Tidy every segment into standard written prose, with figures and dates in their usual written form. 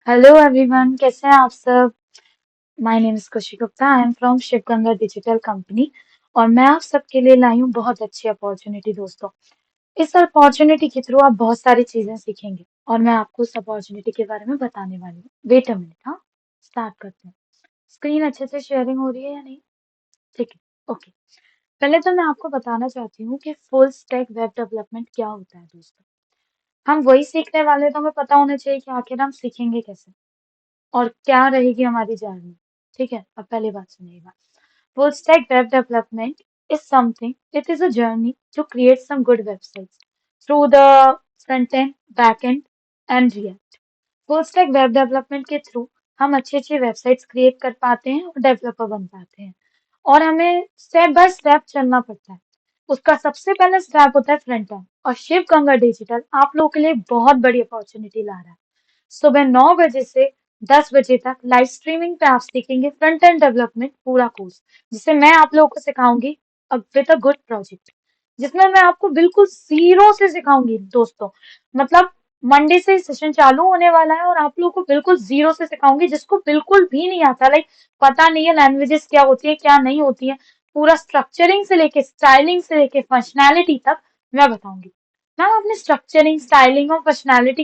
Hello everyone, कैसे हैं आप सब। My name is Khushi Gupta. I am from Shiv Ganga digital company और मैं आप सबके लिए लाई हूँ बहुत अच्छी अपॉर्चुनिटी दोस्तों। इस अपॉर्चुनिटी के थ्रू आप बहुत सारी चीजें सीखेंगे और मैं आपको उस अपॉर्चुनिटी के बारे में बताने वाली हूँ। वेट अ मिनट, हाँ, स्टार्ट करते हैं। स्क्रीन अच्छे से शेयरिंग हो रही है या नहीं? ठीक है, ओके। पहले तो मैं आपको बताना चाहती हूँ कि फुल स्टैक वेब डेवलपमेंट क्या होता है दोस्तों। हम वही सीखने वाले हैं, तो हमें पता होना चाहिए कि आखिर हम सीखेंगे कैसे और क्या रहेगी हमारी जर्नी। ठीक है, अब पहले बात सुनिएगा। Full stack web development is something, it is a journey to create some good websites through the front end, back end and React. Full stack web development के थ्रू हम अच्छी अच्छी वेबसाइट्स क्रिएट कर पाते हैं और डेवलपर बन पाते हैं और हमें स्टेप बाय स्टेप चलना पड़ता है। उसका सबसे पहला स्टेप होता है फ्रंट एंड और शिव गंगा डिजिटल आप लोगों के लिए बहुत बड़ी अपॉर्चुनिटी ला रहा है। सुबह 9 बजे से 10 बजे तक लाइव स्ट्रीमिंग पे आप सीखेंगे फ्रंट एंड डेवलपमेंट पूरा कोर्स, जिसे मैं आप लोगों को सिखाऊंगी विद अ गुड प्रोजेक्ट, जिसमें मैं आपको बिल्कुल जीरो से सिखाऊंगी दोस्तों। मतलब मंडे से सेशन चालू होने वाला है और आप लोगों को बिल्कुल जीरो से सिखाऊंगी, जिसको बिल्कुल भी नहीं आता, लाइक पता नहीं है लैंग्वेजेस क्या होती है क्या नहीं होती है, पूरा स्ट्रक्चरिंग से लेके स्टाइलिंग से लेके फंक्शनैलिटी तक मैं बताऊंगी। मैम आपने स्ट्रक्चरिंग स्टाइलिंग और फंक्शनैलिटी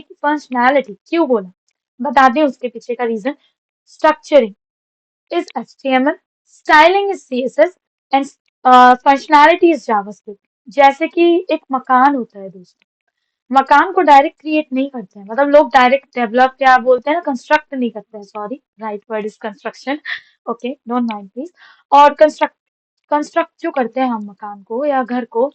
क्यों बोला, बताते हैं उसके पीछे का reason. Structuring is HTML, styling is CSS and functionality is JavaScript। जैसे कि एक मकान होता है दोस्तों, मकान को डायरेक्ट क्रिएट नहीं करते हैं, मतलब लोग डायरेक्ट डेवलप या बोलते हैं ना, कंस्ट्रक्ट नहीं करते हैं, sorry right word is construction, okay don't mind please. और कंस्ट्रक्ट कंस्ट्रक्ट जो करते हैं हम मकान को या घर को,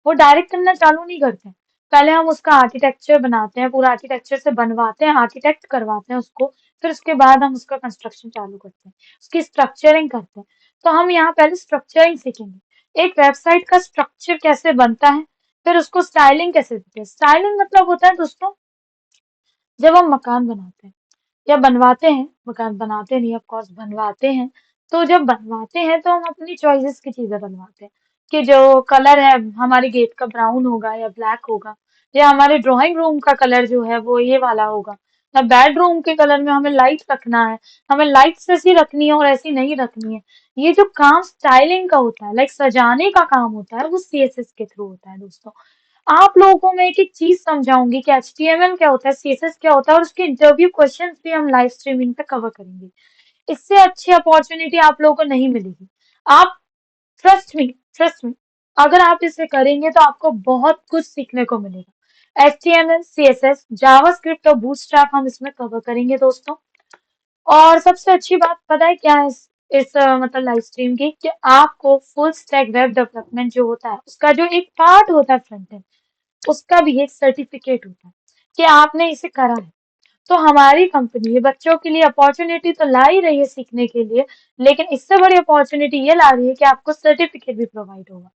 वो डायरेक्ट करना चालू नहीं करते हैं। पहले हम उसका आर्किटेक्चर बनाते हैं, पूरा आर्किटेक्चर से बनवाते हैं, आर्किटेक्ट करवाते हैं उसको, फिर उसके बाद हम उसका कंस्ट्रक्शन चालू करते हैं, उसकी स्ट्रक्चरिंग करते हैं। तो हम यहाँ पहले स्ट्रक्चरिंग सीखेंगे, एक वेबसाइट का स्ट्रक्चर कैसे बनता है, फिर उसको स्टाइलिंग कैसे देते हैं। स्टाइलिंग मतलब होता है दोस्तों, जब हम मकान बनाते हैं या बनवाते हैं, मकान बनाते नहीं ऑफ कोर्स बनवाते हैं, तो जब बनवाते हैं तो हम अपनी चॉइसेस की चीजें बनवाते हैं कि जो कलर है हमारे गेट का ब्राउन होगा या ब्लैक होगा, या हमारे ड्राइंग रूम का कलर जो है वो ये वाला होगा, या बेडरूम के कलर में हमें लाइट रखना है, हमें लाइट्स ऐसी रखनी है और ऐसी नहीं रखनी है। ये जो काम स्टाइलिंग का होता है, लाइक सजाने का काम होता है, वो सीएसएस के थ्रू होता है दोस्तों। आप लोगों को मैं एक एक चीज समझाऊंगी कि एचटीएमएल क्या होता है, सीएसएस क्या होता है, और उसके इंटरव्यू क्वेश्चंस भी हम लाइव स्ट्रीमिंग पे कवर करेंगे। इससे अच्छी अपॉर्चुनिटी आप लोगों को नहीं मिलेगी। आप ट्रस्ट मी, अगर आप इसे करेंगे तो आपको बहुत कुछ सीखने को मिलेगा। एचटीएमएल, सीएसएस, जावास्क्रिप्ट और बूटस्ट्रैप हम इसमें कवर करेंगे दोस्तों। और सबसे अच्छी बात पता है क्या है मतलब लाइव स्ट्रीम की, कि आपको फुल स्टैक वेब डेवलपमेंट जो होता है उसका जो एक पार्ट होता है फ्रंट एंड, उसका भी एक सर्टिफिकेट होता है कि आपने इसे करा है। तो हमारी कंपनी बच्चों के लिए अपॉर्चुनिटी तो ला ही रही है सीखने के लिए, लेकिन इससे बड़ी अपॉर्चुनिटी ये ला रही है कि आपको सर्टिफिकेट भी प्रोवाइड होगा।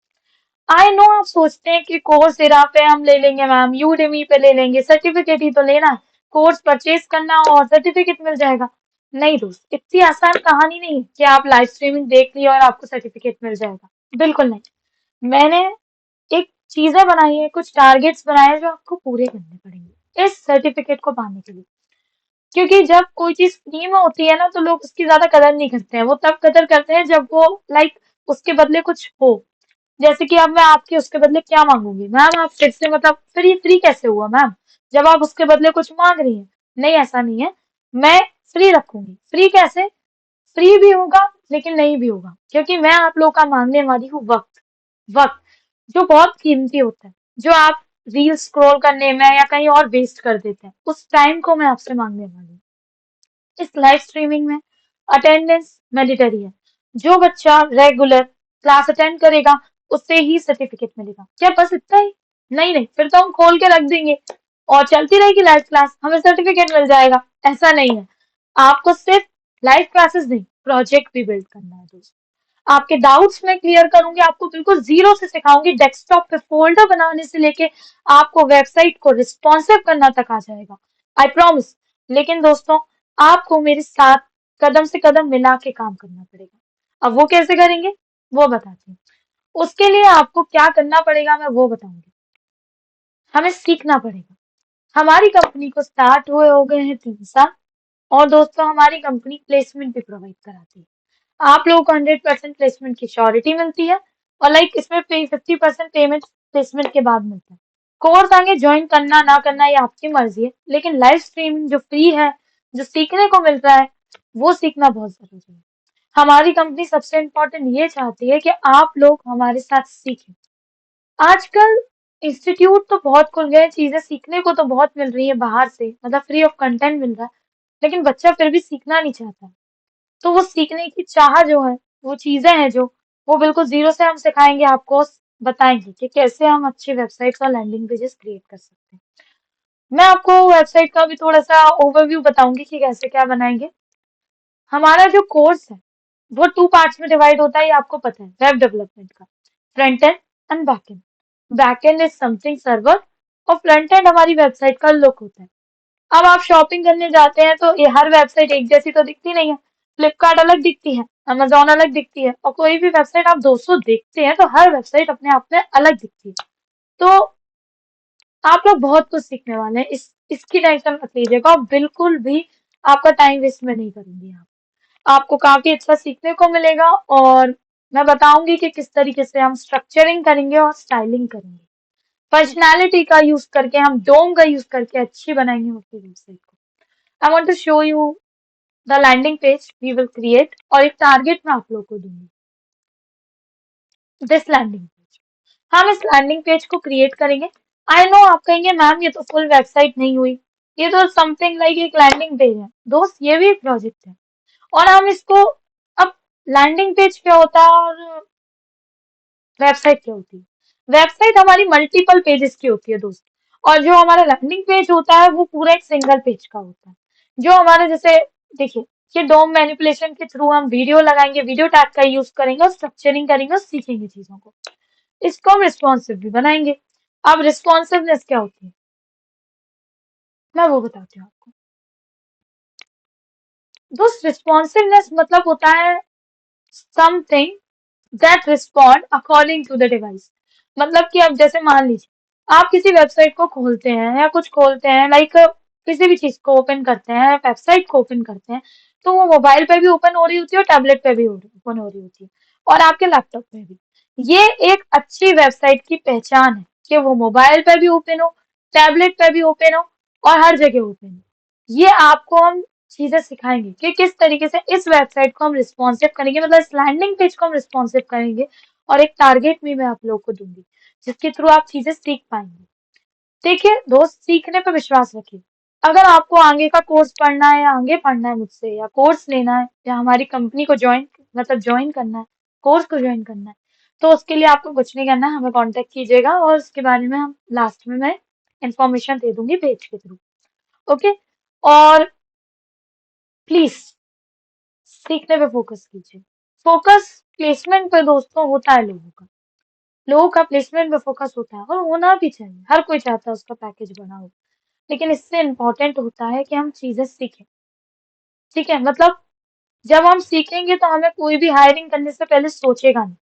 आई नो आप सोचते हैं कि कोर्स इरा पे हम ले लेंगे मैम, यूडेमी पे ले लेंगे, सर्टिफिकेट ही तो लेना है, कोर्स परचेज करना और सर्टिफिकेट मिल जाएगा। नहीं दोस्त, इतनी आसान कहानी नहीं है कि आप लाइव स्ट्रीमिंग देख लिया और आपको सर्टिफिकेट मिल जाएगा, बिल्कुल नहीं। मैंने एक चीजें बनाई है, कुछ टारगेट्स बनाए हैं जो आपको पूरे करने पड़ेंगे इस सर्टिफिकेट को पाने के लिए। क्योंकि जब कोई चीज फ्री में होती है ना, तो लोग उसकी ज्यादा कदर नहीं करते हैं, वो तब कदर करते हैं जब वो लाइक उसके बदले कुछ हो। जैसे कि अब मैं आपके उसके बदले क्या मांगूंगी मैम, आप फिर से मतलब फ्री फ्री कैसे हुआ मैम, जब आप उसके बदले कुछ मांग रही हैं। नहीं ऐसा नहीं है, मैं फ्री रखूंगी। फ्री कैसे? फ्री भी होगा लेकिन नहीं भी होगा, क्योंकि मैं आप लोगों का मांगने वाली हूँ वक्त। वक्त जो बहुत कीमती होता है, जो आप रील स्क्रॉल करने में या कहीं और वेस्ट कर देते हैं, उस टाइम को मैं आपसे मांगने वाली हूँ। इस लाइव स्ट्रीमिंग में अटेंडेंस मैंडेटरी है। जो बच्चा रेगुलर क्लास अटेंड करेगा उससे ही सर्टिफिकेट मिलेगा। क्या बस इतना ही? नहीं नहीं, फिर तो हम खोल के रख देंगे और चलती रहेगी लाइव क्लास, हमें सर्टिफिकेट मिल जाएगा। ऐसा नहीं है, आपको सिर्फ लाइव क्लासेस नहीं, प्रोजेक्ट भी बिल्ड करना है दोस्तों। आपके डाउट्स मैं क्लियर करूंगी, आपको बिल्कुल जीरो से सिखाऊंगी, डेस्कटॉप पे फोल्डर बनाने से लेके आपको वेबसाइट को रिस्पॉन्सिव करना तक आ जाएगा, आई प्रॉमिस। लेकिन दोस्तों, आपको मेरे साथ कदम से कदम मिला के काम करना पड़ेगा। अब वो कैसे करेंगे वो बताती हूँ। उसके लिए आपको क्या करना पड़ेगा मैं वो बताऊंगी। हमें सीखना पड़ेगा। हमारी कंपनी को स्टार्ट हुए हो गए हैं 3 साल और दोस्तों हमारी कंपनी प्लेसमेंट भी प्रोवाइड कराती है। आप लोगों को 100% प्लेसमेंट की श्योरिटी मिलती है और इसमें 50% पेमेंट प्लेसमेंट के बाद मिलता है। कोर्स आगे ज्वाइन करना ना करना ये आपकी मर्जी है, लेकिन लाइव स्ट्रीमिंग जो फ्री है, जो सीखने को मिल रहा है, वो सीखना बहुत जरूरी है। हमारी कंपनी सबसे इम्पोर्टेंट ये चाहती है कि आप लोग हमारे साथ सीखें। आजकल इंस्टीट्यूट तो बहुत खुल गए, चीजें सीखने को तो बहुत मिल रही है बाहर से, मतलब फ्री ऑफ कंटेंट मिल रहा है, लेकिन बच्चा फिर भी सीखना नहीं चाहता। तो वो सीखने की चाह जो है, वो चीजें हैं जो, वो बिल्कुल जीरो से हम सिखाएंगे आपको, बताएंगे कि कैसे हम अच्छी वेबसाइट्स और लैंडिंग पेजेस क्रिएट कर सकते हैं। मैं आपको वेबसाइट का भी थोड़ा सा ओवरव्यू बताऊंगी कि कैसे क्या बनाएंगे। हमारा जो कोर्स है वो 2 पार्ट्स में डिवाइड होता है, ये आपको पता है, वेब डेवलपमेंट का, front end and back and. Back and is something server और फ्रंट एंड हमारी वेबसाइट का लुक होता है। अब आप शॉपिंग करने जाते हैं तो ये हर वेबसाइट एक जैसी तो दिखती नहीं है। फ्लिपकार्ट अलग दिखती है, अमेजोन अलग दिखती है, और कोई भी वेबसाइट आप दोस्तों देखते हैं तो हर वेबसाइट अपने आप में अलग दिखती है। तो आप लोग बहुत कुछ सीखने वाले हैं, इसकी टेंशन मत लीजिएगा, और बिल्कुल भी आपका टाइम वेस्ट में नहीं करूंगी। आपको काफी अच्छा सीखने को मिलेगा, और मैं बताऊंगी कि किस तरीके से हम स्ट्रक्चरिंग करेंगे और स्टाइलिंग करेंगे। पर्सनैलिटी का यूज करके, हम डोम का यूज करके अच्छी बनाएंगे अपनी वेबसाइट को। I want to show you the landing page we will create, और एक टारगेट मैं आप लोगों को दूंगी, दिस लैंडिंग पेज। हम इस लैंडिंग पेज को क्रिएट करेंगे। आई नो आप कहेंगे मैम ये तो फुल वेबसाइट नहीं हुई, ये तो समथिंग लाइक एक लैंडिंग पेज है। दोस्त ये भी एक प्रोजेक्ट है, और हम इसको, अब लैंडिंग पेज क्या होता है और वेबसाइट क्या होती है? वेबसाइट हमारी मल्टीपल पेजेस की होती है दोस्त, और जो हमारा लैंडिंग पेज होता है वो पूरा एक सिंगल पेज का होता है। जो हमारे जैसे, देखिए, ये डोम मैनिपुलेशन के थ्रू हम वीडियो लगाएंगे, वीडियो टैग का यूज करेंगे और स्ट्रक्चरिंग करेंगे और सीखेंगे चीजों को। इसको हम रिस्पॉन्सिव भी बनाएंगे। अब रिस्पॉन्सिवनेस क्या होती है, मैं वो बताती हूँ आपको। दोस्त रिस्पॉन्सिवनेस मतलब होता है something that respond according to the device. मतलब कि अब जैसे मान लीजिए आप किसी वेबसाइट को खोलते हैं या कुछ खोलते हैं, किसी भी चीज को ओपन करते हैं, वेबसाइट को ओपन करते हैं, तो वो मोबाइल पे भी ओपन हो रही होती है और टैबलेट पे भी ओपन हो रही होती है, और आपके लैपटॉप पे भी। ये एक अच्छी वेबसाइट की पहचान है कि वो मोबाइल पे भी ओपन हो, टैबलेट पे भी ओपन हो, और हर जगह ओपन हो। ये आपको हम चीजें सिखाएंगे कि किस तरीके से इस वेबसाइट को हम रिस्पॉन्सिव करेंगे, मतलब इस लैंडिंग पेज को हम रिस्पॉन्सिव करेंगे, और एक टारगेट भी मैं आप लोग को दूंगी जिसके थ्रू आप चीजें सीख पाएंगे। देखिए दोस्त, सीखने पर विश्वास रखिए। अगर आपको आगे का कोर्स पढ़ना है, या आगे पढ़ना है मुझसे, या कोर्स लेना है, या हमारी कंपनी को ज्वाइन करना है, कोर्स को ज्वाइन करना है, तो उसके लिए आपको कुछ नहीं करना है, हमें कांटेक्ट कीजिएगा और उसके बारे में हम लास्ट में मैं इंफॉर्मेशन दे दूंगी पेज के थ्रू। ओके, और प्लीज सीखने पे फोकस कीजिए। फोकस प्लेसमेंट पे दोस्तों होता है लोगों का प्लेसमेंट पे फोकस होता है, और होना भी चाहिए, हर कोई चाहता है उसका पैकेज बना हो। लेकिन इससे इम्पोर्टेंट होता है कि हम चीजें सीखें। ठीक है, मतलब जब हम सीखेंगे तो हमें कोई भी हायरिंग करने से पहले सोचेगा नहीं।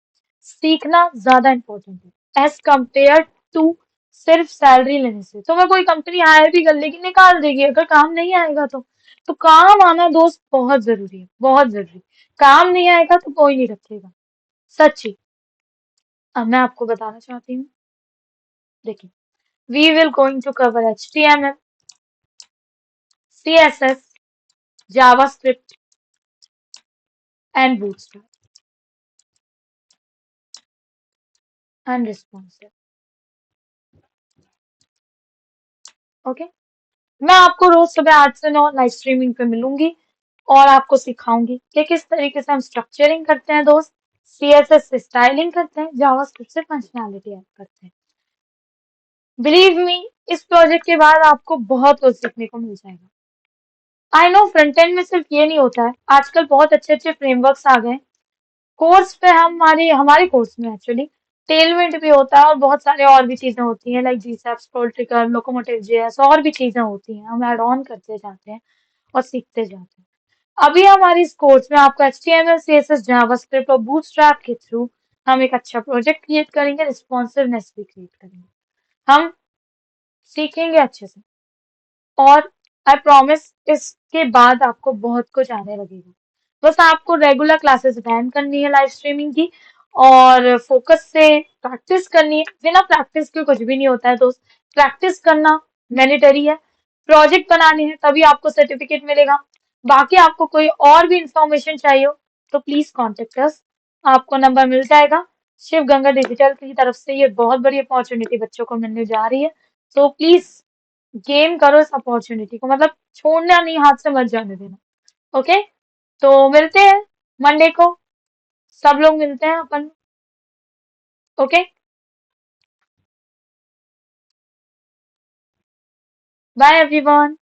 सीखना ज्यादा इम्पोर्टेंट है एज कंपेयर टू सिर्फ सैलरी लेने से। तो मैं कोई कंपनी हायर भी कर लेगी, निकाल देगी अगर काम नहीं आएगा तो काम आना दोस्त बहुत जरूरी है, बहुत जरूरी। काम नहीं आएगा तो कोई नहीं रखेगा, सच्ची। अब मैं आपको बताना चाहती हूँ, देखिए, we will going to cover HTML, CSS, JavaScript and Bootstrap and responsive। Okay, मैं आपको रोज सुबह 8 से 9 लाइव स्ट्रीमिंग पे मिलूंगी, और आपको सिखाऊंगी कि किस तरीके से हम स्ट्रक्चरिंग करते हैं दोस्त, CSS से स्टाइलिंग करते हैं, जावास्क्रिप्ट से फंक्शनैलिटी ऐड करते हैं। बिलीव मी, इस प्रोजेक्ट के बाद आपको बहुत कुछ सीखने को मिल जाएगा। आई नो फ्रंट एंड में सिर्फ ये नहीं होता है, आजकल बहुत अच्छे अच्छे फ्रेमवर्क्स आ गए। कोर्स पे हमारे हमारे कोर्स में एक्चुअली टेलमेंट भी होता है, और बहुत सारे और भी चीजें होती हैं, like GSAP, scroll trigger, locomotive JS, और भी चीजें होती हैं, हम ऐड ऑन करते जाते हैं और सीखते जाते हैं। अभी हमारी इस कोर्स में आपको HTML, CSS, जावास्क्रिप्ट और बूटस्ट्रैप के थ्रू हम एक अच्छा प्रोजेक्ट क्रिएट करेंगे, रिस्पॉन्सिवनेस भी क्रिएट करेंगे। हम सीखेंगे अच्छे से, और आई प्रॉमिस इसके बाद आपको बहुत कुछ आने लगेगा। बस आपको रेगुलर क्लासेस अटेंड करनी है लाइव स्ट्रीमिंग की, और फोकस से प्रैक्टिस करनी है। बिना प्रैक्टिस के कुछ भी नहीं होता है दोस्त। प्रैक्टिस करना मैंडेटरी है। प्रोजेक्ट बनाने हैं तभी आपको सर्टिफिकेट मिलेगा। बाकी आपको कोई और भी इंफॉर्मेशन चाहिए हो तो प्लीज कॉन्टेक्ट अस, आपको नंबर मिल जाएगा। शिव गंगा डिजिटल की तरफ से ये बहुत बड़ी अपॉर्चुनिटी बच्चों को मिलने जा रही है। तो प्लीज गेम करो इस अपॉर्चुनिटी को, मतलब छोड़ना नहीं, हाथ से मत जाने देना। ओके, तो मिलते हैं मंडे को, सब लोग मिलते हैं अपन। Okay, bye everyone.